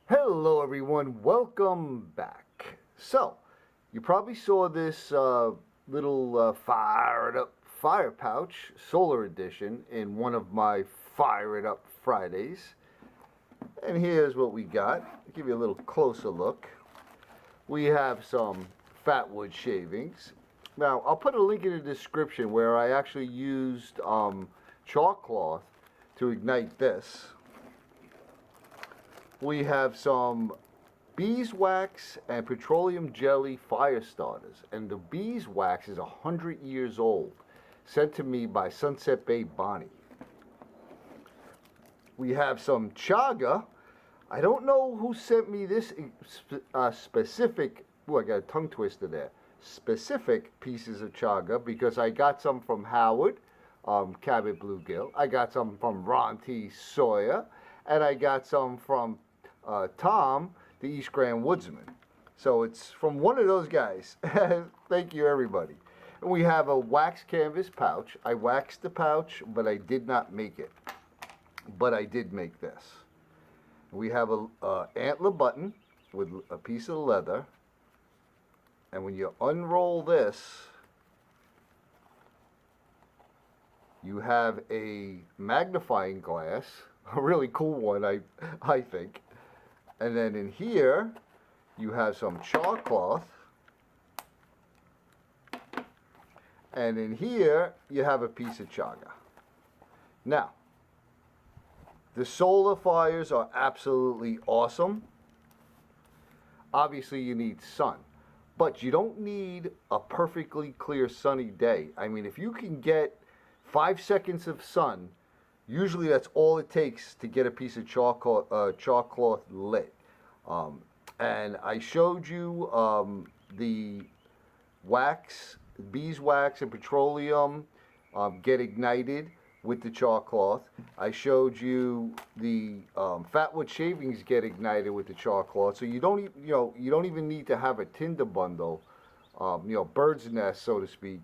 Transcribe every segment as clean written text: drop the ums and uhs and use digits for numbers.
Hello everyone, welcome back. So, you probably saw this little Fire It Up Fire Pouch Solar Edition in one of my Fire It Up Fridays. And here's what we got. I'll give you a little closer look. We have some Fatwood shavings. Now, I'll put a link in the description where I actually used chalk cloth to ignite this. We have some beeswax and petroleum jelly fire starters. And the beeswax is 100 years old, sent to me by Sunset Bay Bonnie. We have some chaga. I don't know who sent me this specific, oh, I got a tongue twister there, specific pieces of chaga, because I got some from Howard, Cabot Bluegill. I got some from Ron T. Sawyer, and I got some from Tom, the East Grand Woodsman. So it's from one of those guys. Thank you, everybody. And we have a wax canvas pouch. I waxed the pouch, but I did not make it. But I did make this. We have a antler button with a piece of leather. And when you unroll this, you have a magnifying glass. A really cool one, I think. And then in here, you have some chalk cloth. And in here, you have a piece of chaga. Now, the solar fires are absolutely awesome. Obviously, you need sun. But you don't need a perfectly clear sunny day. I mean, if you can get 5 seconds of sun, usually that's all it takes to get a piece of chalk cloth lit. And I showed you the wax, beeswax and petroleum get ignited with the chalk cloth. I showed you the Fatwood shavings get ignited with the chalk cloth. So you don't even need to have a tinder bundle, bird's nest, so to speak,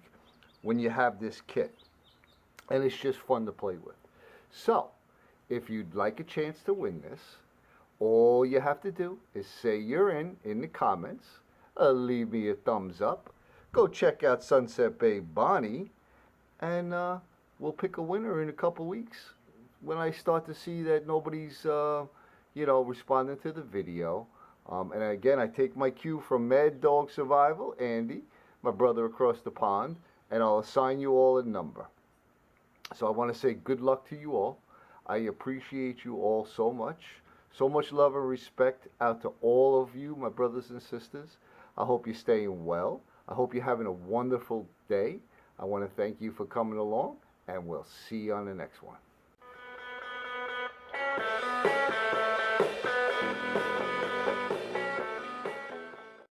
when you have this kit. And it's just fun to play with. So, if you'd like a chance to win this, all you have to do is say you're in the comments, leave me a thumbs up, go check out Sunset Bay Bonnie, and we'll pick a winner in a couple weeks when I start to see that nobody's, responding to the video. And again, I take my cue from Mad Dog Survival, Andy, my brother across the pond, and I'll assign you all a number. So I want to say good luck to you all. I appreciate you all so much. So much love and respect out to all of you, my brothers and sisters. I hope you're staying well. I hope you're having a wonderful day. I want to thank you for coming along, and we'll see you on the next one.